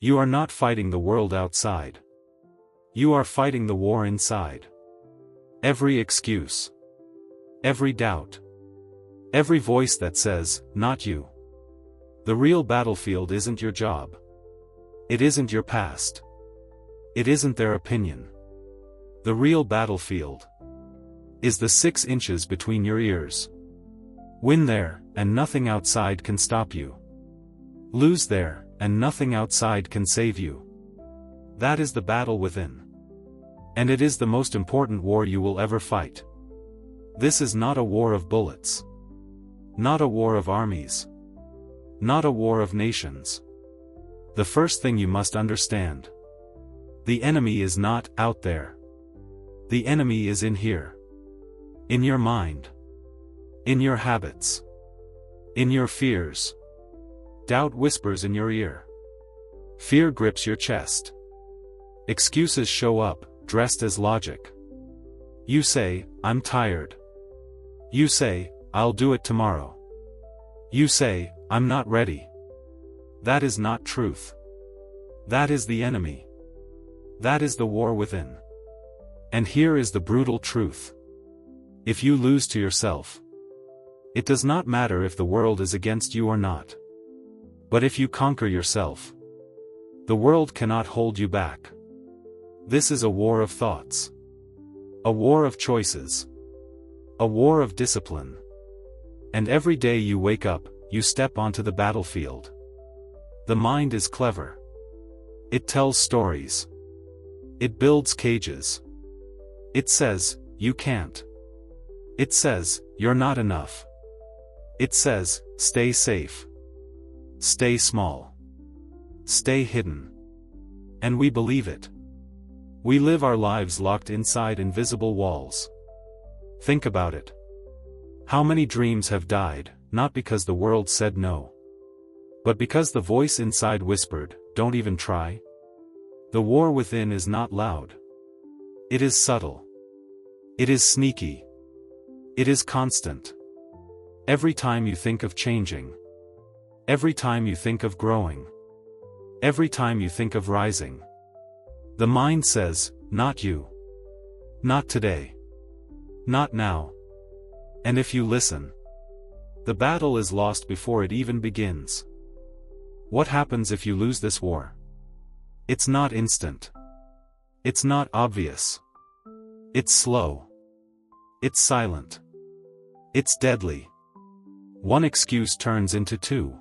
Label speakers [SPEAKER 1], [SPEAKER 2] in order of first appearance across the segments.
[SPEAKER 1] You are not fighting the world outside. You are fighting the war inside. Every excuse. Every doubt. Every voice that says, not you. The real battlefield isn't your job. It isn't your past. It isn't their opinion. The real battlefield is the 6 inches between your ears. Win there, and nothing outside can stop you. Lose there, and nothing outside can save you. That is the battle within. And it is the most important war you will ever fight. This is not a war of bullets. Not a war of armies. Not a war of nations. The first thing you must understand. The enemy is not out there. The enemy is in here. In your mind. In your habits. In your fears. Doubt whispers in your ear. Fear grips your chest. Excuses show up, dressed as logic. You say, I'm tired. You say, I'll do it tomorrow. You say, I'm not ready. That is not truth. That is the enemy. That is the war within. And here is the brutal truth. If you lose to yourself, it does not matter if the world is against you or not. But if you conquer yourself, the world cannot hold you back. This is a war of thoughts. A war of choices. A war of discipline. And every day you wake up, you step onto the battlefield. The mind is clever. It tells stories. It builds cages. It says, you can't. It says, you're not enough. It says, stay safe. Stay small. Stay hidden. And we believe it. We live our lives locked inside invisible walls. Think about it. How many dreams have died, not because the world said no, but because the voice inside whispered, don't even try? The war within is not loud. It is subtle. It is sneaky. It is constant. Every time you think of changing. Every time you think of growing. Every time you think of rising. The mind says, not you. Not today. Not now. And if you listen, the battle is lost before it even begins. What happens if you lose this war? It's not instant. It's not obvious. It's slow. It's silent. It's deadly. One excuse turns into 2.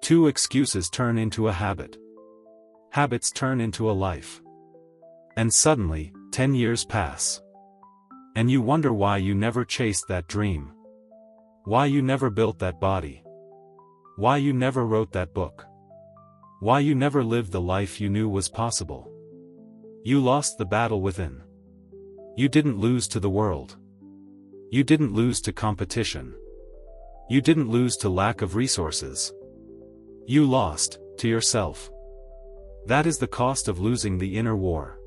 [SPEAKER 1] 2 excuses turn into a habit. Habits turn into a life. And suddenly, 10 years pass. And you wonder why you never chased that dream. Why you never built that body. Why you never wrote that book. Why you never lived the life you knew was possible. You lost the battle within. You didn't lose to the world. You didn't lose to competition. You didn't lose to lack of resources. You lost to yourself. That is the cost of losing the inner war.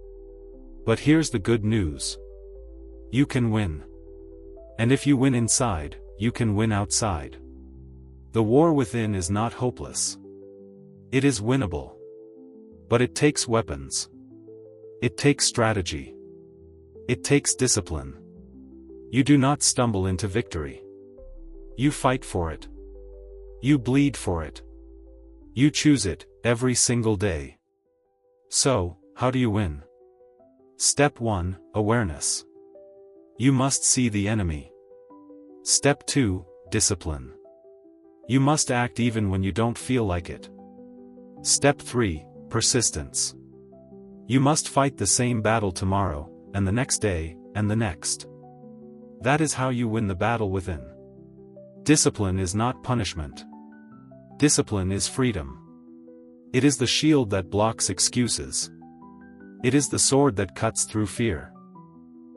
[SPEAKER 1] But here's the good news. You can win. And if you win inside, you can win outside. The war within is not hopeless. It is winnable. But it takes weapons. It takes strategy. It takes discipline. You do not stumble into victory. You fight for it. You bleed for it. You choose it, every single day. So, how do you win? Step 1, awareness. You must see the enemy. Step 2, discipline. You must act even when you don't feel like it. Step 3, persistence. You must fight the same battle tomorrow, and the next day, and the next. That is how you win the battle within. Discipline is not punishment. Discipline is freedom. It is the shield that blocks excuses. It is the sword that cuts through fear.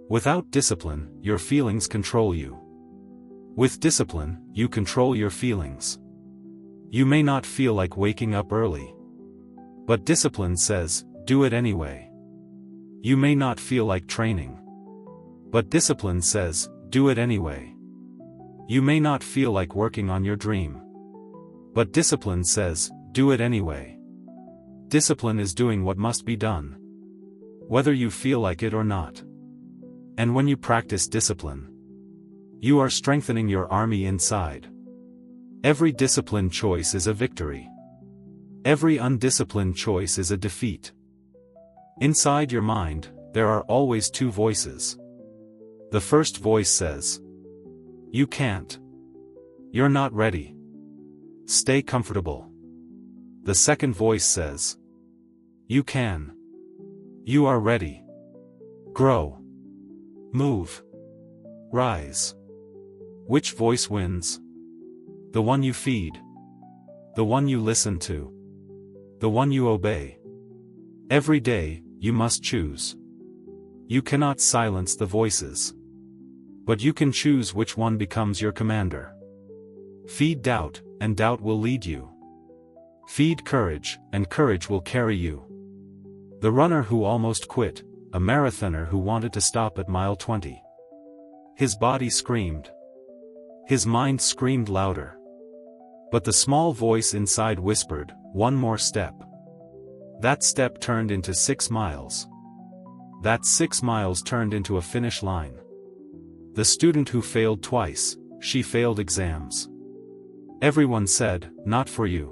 [SPEAKER 1] Without discipline, your feelings control you. With discipline, you control your feelings. You may not feel like waking up early. But discipline says, do it anyway. You may not feel like training. But discipline says, do it anyway. You may not feel like working on your dream. But discipline says, do it anyway. Discipline is doing what must be done, whether you feel like it or not. And when you practice discipline, you are strengthening your army inside. Every disciplined choice is a victory. Every undisciplined choice is a defeat. Inside your mind, there are always two voices. The first voice says, "You can't. You're not ready. Stay comfortable." The second voice says, "You can. You are ready. Grow. Move. Rise." Which voice wins? The one you feed. The one you listen to. The one you obey. Every day, you must choose. You cannot silence the voices, but you can choose which one becomes your commander. Feed doubt, and doubt will lead you. Feed courage, and courage will carry you. The runner who almost quit, a marathoner who wanted to stop at mile 20. His body screamed. His mind screamed louder. But the small voice inside whispered, "One more step." That step turned into 6 miles. That 6 miles turned into a finish line. The student who failed twice, she failed exams. Everyone said, "Not for you."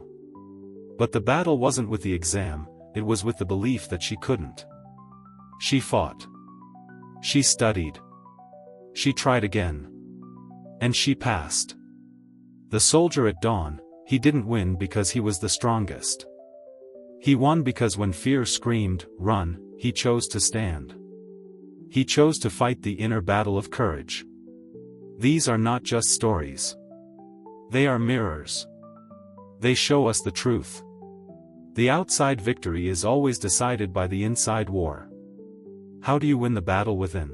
[SPEAKER 1] But the battle wasn't with the exam, it was with the belief that she couldn't. She fought. She studied. She tried again. And she passed. The soldier at dawn, he didn't win because he was the strongest. He won because when fear screamed, "Run," he chose to stand. He chose to fight the inner battle of courage. These are not just stories. They are mirrors. They show us the truth. The outside victory is always decided by the inside war. How do you win the battle within?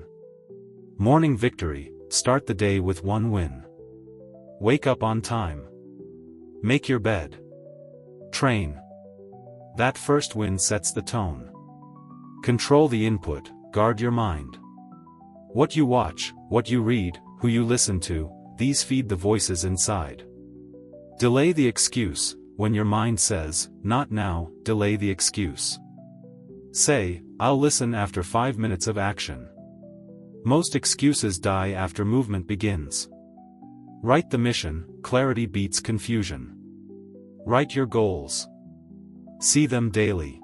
[SPEAKER 1] Morning victory, start the day with one win. Wake up on time. Make your bed. Train. That first win sets the tone. Control the input, guard your mind. What you watch, what you read, who you listen to, these feed the voices inside. Delay the excuse, when your mind says, "Not now," delay the excuse. Say, "I'll listen after 5 minutes of action." Most excuses die after movement begins. Write the mission, clarity beats confusion. Write your goals. See them daily.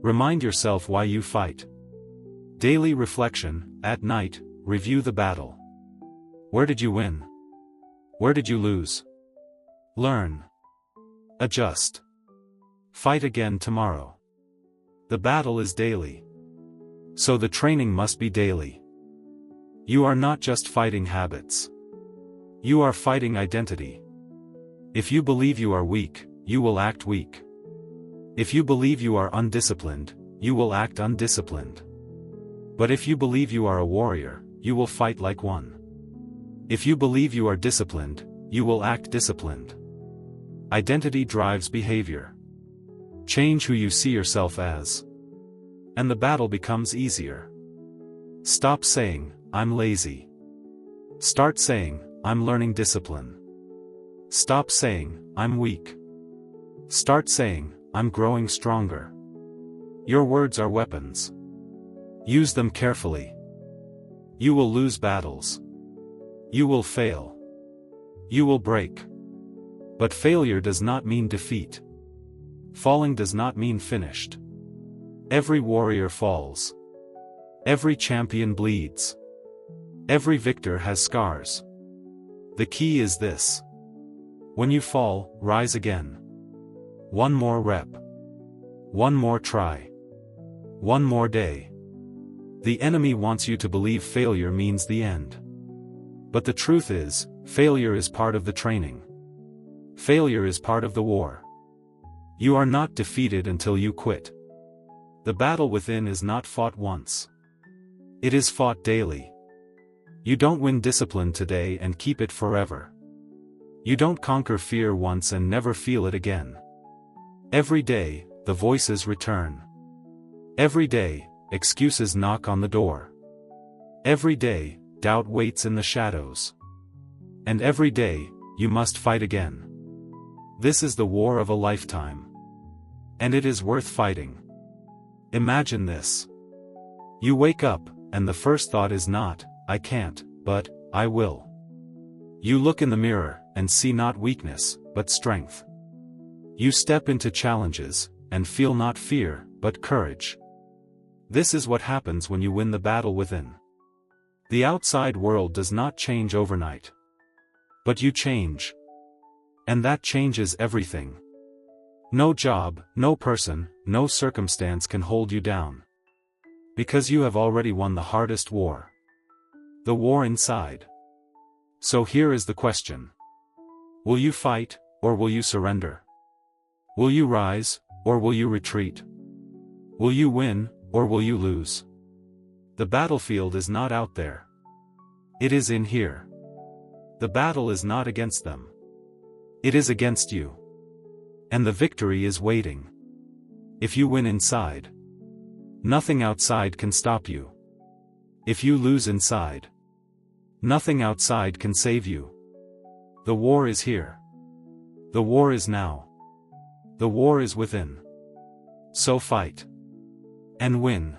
[SPEAKER 1] Remind yourself why you fight. Daily reflection, at night, review the battle. Where did you win? Where did you lose? Learn. Adjust. Fight again tomorrow. The battle is daily. So the training must be daily. You are not just fighting habits. You are fighting identity. If you believe you are weak, you will act weak. If you believe you are undisciplined, you will act undisciplined. But if you believe you are a warrior, you will fight like one. If you believe you are disciplined, you will act disciplined. Identity drives behavior. Change who you see yourself as, and the battle becomes easier. Stop saying, "I'm lazy." Start saying, "I'm learning discipline." Stop saying, "I'm weak." Start saying, "I'm growing stronger." Your words are weapons. Use them carefully. You will lose battles. You will fail. You will break. But failure does not mean defeat. Falling does not mean finished. Every warrior falls. Every champion bleeds. Every victor has scars. The key is this. When you fall, rise again. One more rep. One more try. One more day. The enemy wants you to believe failure means the end. But the truth is, failure is part of the training. Failure is part of the war. You are not defeated until you quit. The battle within is not fought once. It is fought daily. You don't win discipline today and keep it forever. You don't conquer fear once and never feel it again. Every day, the voices return. Every day, excuses knock on the door. Every day, doubt waits in the shadows. And every day, you must fight again. This is the war of a lifetime. And it is worth fighting. Imagine this. You wake up, and the first thought is not, I can't, but, I will. You look in the mirror, and see not weakness, but strength. You step into challenges, and feel not fear, but courage. This is what happens when you win the battle within. The outside world does not change overnight. But you change. And that changes everything. No job, no person, no circumstance can hold you down. Because you have already won the hardest war. The war inside. So here is the question. Will you fight, or will you surrender? Will you rise, or will you retreat? Will you win, or will you lose? The battlefield is not out there. It is in here. The battle is not against them. It is against you. And the victory is waiting. If you win inside, nothing outside can stop you. If you lose inside, nothing outside can save you. The war is here. The war is now. The war is within. So fight. And win.